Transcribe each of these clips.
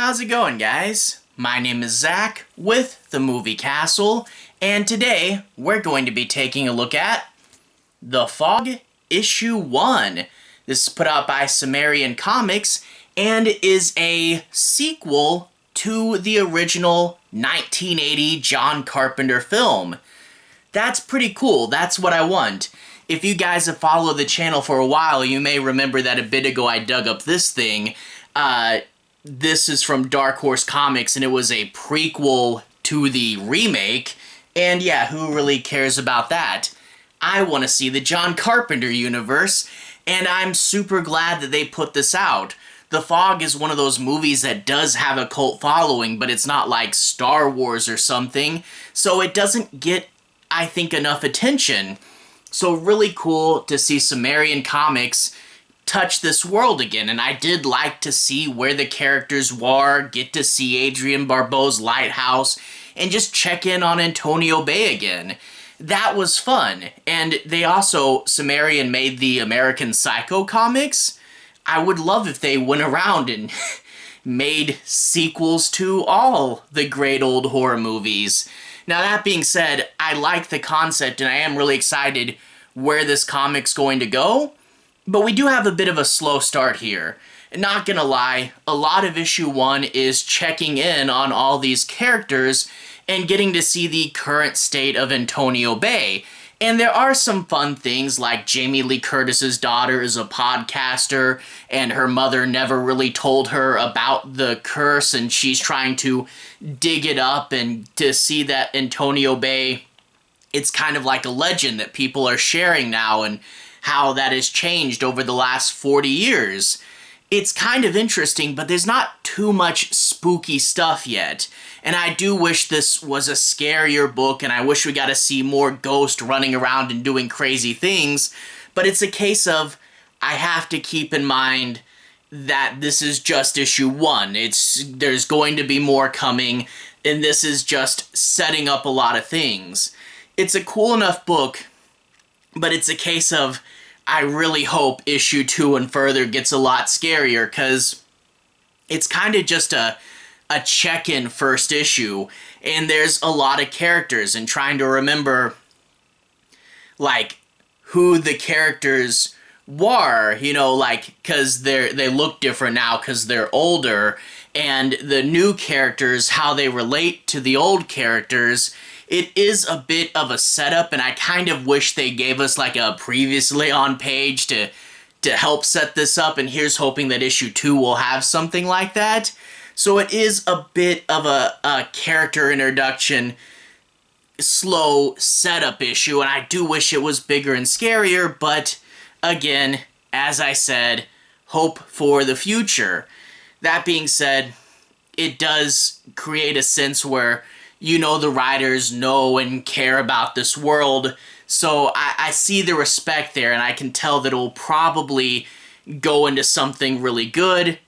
How's it going, guys? My name is Zach with the Movie Castle, and today we're going to be taking a look at The Fog Issue 1. This is put out by Sumerian Comics and is a sequel to the original 1980 John Carpenter film. That's pretty cool. That's what I want. If you guys have followed the channel for a while, you may remember that a bit ago I dug up this thing. This is from Dark Horse Comics, and it was a prequel to the remake. And yeah, who really cares about that? I want to see the John Carpenter universe, and I'm super glad that they put this out. The Fog is one of those movies that does have a cult following, but it's not like Star Wars or something, so it doesn't get, I think, enough attention. So really cool to see Sumerian Comics touch this world again, and I did like to see where the characters were, get to see Adrian Barbeau's lighthouse, and just check in on Antonio Bay again. That was fun. And they also, Sumerian made the American Psycho comics. I would love if they went around and made sequels to all the great old horror movies. Now that being said, I like the concept and I am really excited where this comic's going to go. But we do have a bit of a slow start here. Not gonna lie, a lot of issue 1 is checking in on all these characters and getting to see the current state of Antonio Bay. And there are some fun things like Jamie Lee Curtis's daughter is a podcaster and her mother never really told her about the curse and she's trying to dig it up, and to see that Antonio Bay, it's kind of like a legend that people are sharing now and how that has changed over the last 40 years. It's kind of interesting, but there's not too much spooky stuff yet. And I do wish this was a scarier book, and I wish we got to see more ghosts running around and doing crazy things. But it's a case of, I have to keep in mind that this is just issue 1. There's going to be more coming, and this is just setting up a lot of things. It's a cool enough book, but it's a case of, I really hope issue 2 and further gets a lot scarier, because it's kind of just a check-in first issue, and there's a lot of characters, and trying to remember, like, who the characters were, you know, like, because they look different now because they're older, and the new characters, how they relate to the old characters. It is a bit of a setup, and I kind of wish they gave us like a previously on page to help set this up, and here's hoping that issue 2 will have something like that. So it is a bit of a character introduction, slow setup issue, and I do wish it was bigger and scarier, but again, as I said, hope for the future. That being said, it does create a sense where, you know, the writers know and care about this world, so I see the respect there, and I can tell that it will probably go into something really good,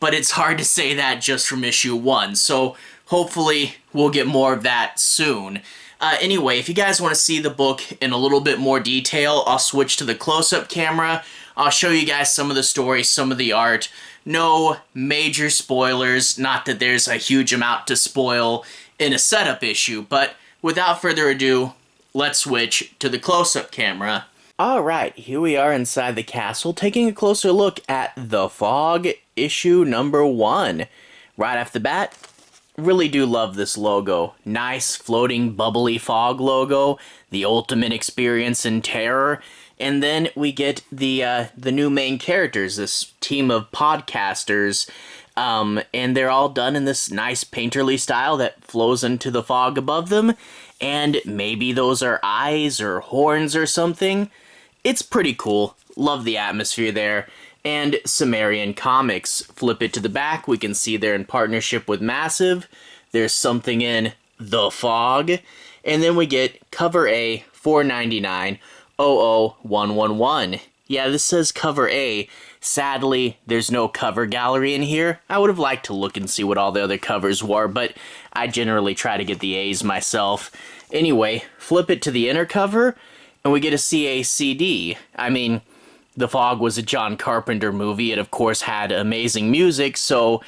but it's hard to say that just from issue 1, so hopefully we'll get more of that soon. Anyway, if you guys want to see the book in a little bit more detail, I'll switch to the close-up camera. I'll show you guys some of the story, some of the art. No major spoilers, not that there's a huge amount to spoil in a setup issue, but without further ado, let's switch to the close-up camera. Alright, here we are inside the castle, taking a closer look at The Fog issue number 1. Right off the bat, really do love this logo. Nice, floating, bubbly fog logo, the ultimate experience in terror. And then we get the new main characters, this team of podcasters, and they're all done in this nice painterly style that flows into the fog above them, and maybe those are eyes or horns or something. It's pretty cool. Love the atmosphere there. And Sumerian Comics. Flip it to the back, we can see they're in partnership with Massive. There's something in The Fog. And then we get cover A, $4.99, 00111. Yeah, this says cover A. Sadly, there's no cover gallery in here. I would have liked to look and see what all the other covers were, but I generally try to get the A's myself. Anyway, flip it to the inner cover, and we get to see a CD. I mean, The Fog was a John Carpenter movie. It, of course, had amazing music, so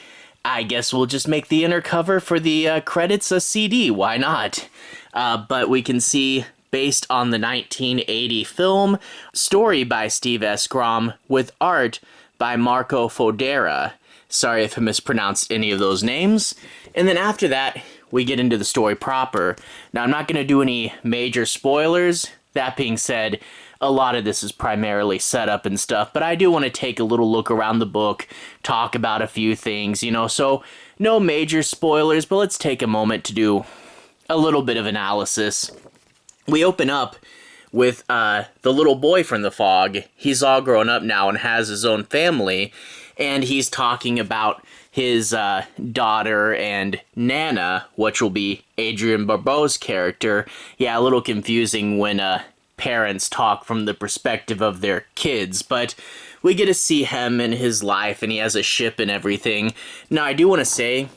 I guess we'll just make the inner cover for the credits a CD. Why not? But we can see, based on the 1980 film, story by Steve Ekstrom with art by Marco Fodera. Sorry if I mispronounced any of those names. And then after that, we get into the story proper. Now, I'm not going to do any major spoilers. That being said, a lot of this is primarily setup and stuff, but I do want to take a little look around the book, talk about a few things, so no major spoilers, but let's take a moment to do a little bit of analysis. We open up with the little boy from the fog. He's all grown up now and has his own family, and he's talking about his daughter and Nana, which will be Adrienne Barbeau's character. Yeah, a little confusing when parents talk from the perspective of their kids, but we get to see him and his life, and he has a ship and everything. Now, I do want to say,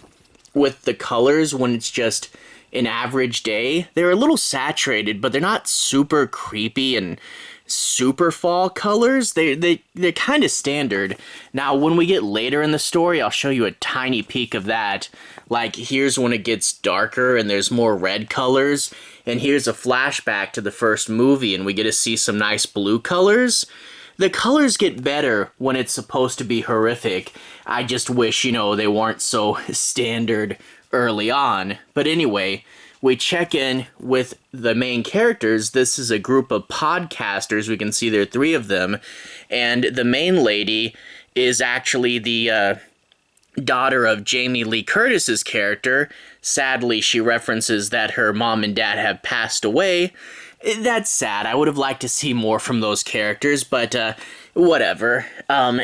with the colors, when it's just an average day, they're a little saturated, but they're not super creepy and super fall colors. They're kind of standard. Now, when we get later in the story, I'll show you a tiny peek of that. Like, here's when it gets darker and there's more red colors. And here's a flashback to the first movie, and we get to see some nice blue colors. The colors get better when it's supposed to be horrific. I just wish, they weren't so standard early on. But anyway, we check in with the main characters. This is a group of podcasters. We can see there are 3 of them. And the main lady is actually the daughter of Jamie Lee Curtis's character. Sadly, she references that her mom and dad have passed away. That's sad. I would have liked to see more from those characters, but whatever.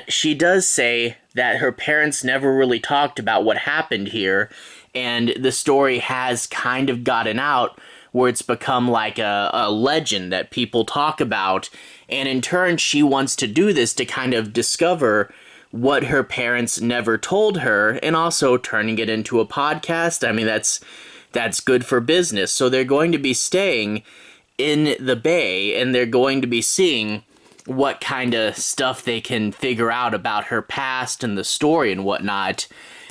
She does say that her parents never really talked about what happened here, and the story has kind of gotten out where it's become like a legend that people talk about, and in turn, she wants to do this to kind of discover what her parents never told her, and also turning it into a podcast. I mean, that's good for business. So they're going to be staying in the Bay, and they're going to be seeing what kind of stuff they can figure out about her past and the story and whatnot.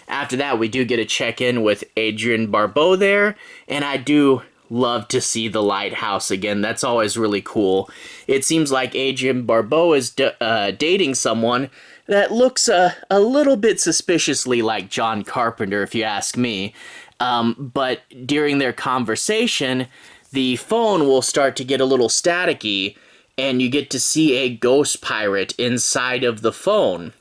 After that, we do get a check-in with Adrienne Barbeau there, and I do love to see the lighthouse again. That's always really cool. It seems like Adrienne Barbeau is dating someone that looks a little bit suspiciously like John Carpenter, if you ask me. But during their conversation, the phone will start to get a little staticky, and you get to see a ghost pirate inside of the phone.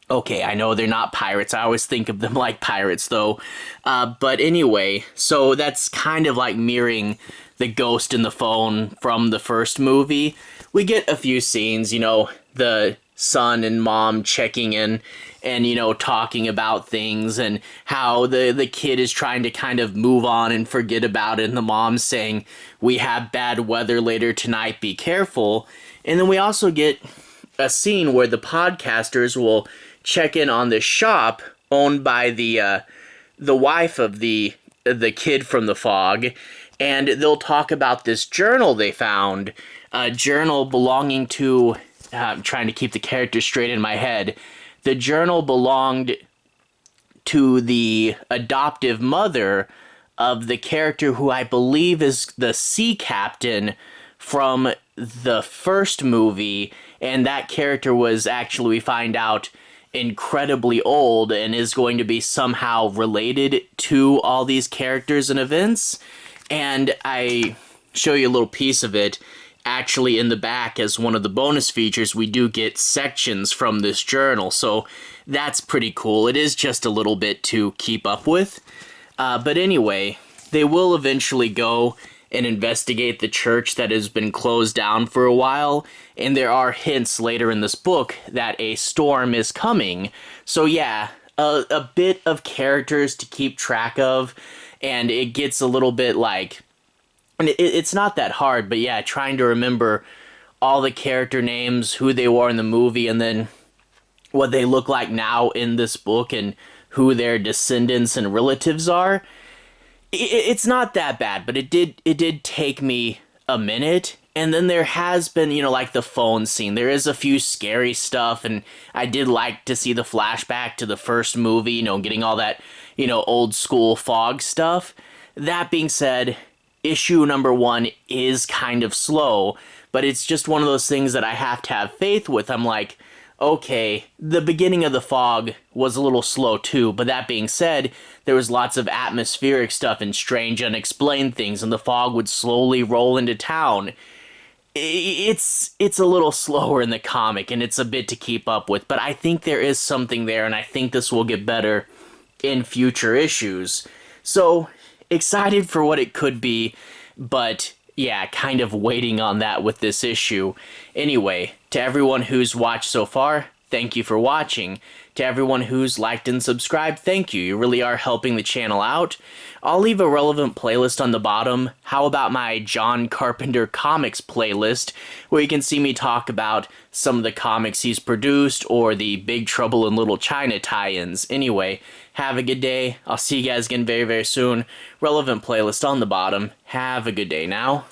Okay, I know they're not pirates. I always think of them like pirates, though. But anyway, so that's kind of like mirroring the ghost in the phone from the first movie. We get a few scenes, the son and mom checking in and, talking about things and how the kid is trying to kind of move on and forget about it. And the mom's saying, "We have bad weather later tonight, be careful." And then we also get a scene where the podcasters will check in on this shop owned by the wife of the kid from the fog. And they'll talk about this journal they found, a journal belonging to, I'm trying to keep the character straight in my head. The journal belonged to the adoptive mother of the character who I believe is the sea captain from the first movie. And that character was actually, we find out, incredibly old and is going to be somehow related to all these characters and events. And I show you a little piece of it. Actually, in the back, as one of the bonus features, we do get sections from this journal, so that's pretty cool. It is just a little bit to keep up with. But anyway, they will eventually go and investigate the church that has been closed down for a while, and there are hints later in this book that a storm is coming. So yeah, a bit of characters to keep track of, and it gets a little bit like... And it's not that hard, but yeah, trying to remember all the character names, who they were in the movie, and then what they look like now in this book, and who their descendants and relatives are. It's not that bad, but it did take me a minute, And then there has been, like the phone scene. There is a few scary stuff, and I did like to see the flashback to the first movie, getting all that, old school fog stuff. That being said, issue number 1 is kind of slow, but it's just one of those things that I have to have faith with. I'm like, okay, the beginning of the fog was a little slow too, but that being said, there was lots of atmospheric stuff and strange unexplained things, and the fog would slowly roll into town. It's a little slower in the comic, and it's a bit to keep up with, but I think there is something there, and I think this will get better in future issues. So, excited for what it could be, but yeah, kind of waiting on that with this issue. Anyway, to everyone who's watched so far, thank you for watching. To everyone who's liked and subscribed, thank you. You really are helping the channel out. I'll leave a relevant playlist on the bottom. How about my John Carpenter Comics playlist, where you can see me talk about some of the comics he's produced or the Big Trouble in Little China tie-ins. Anyway, have a good day. I'll see you guys again very, very soon. Relevant playlist on the bottom. Have a good day now.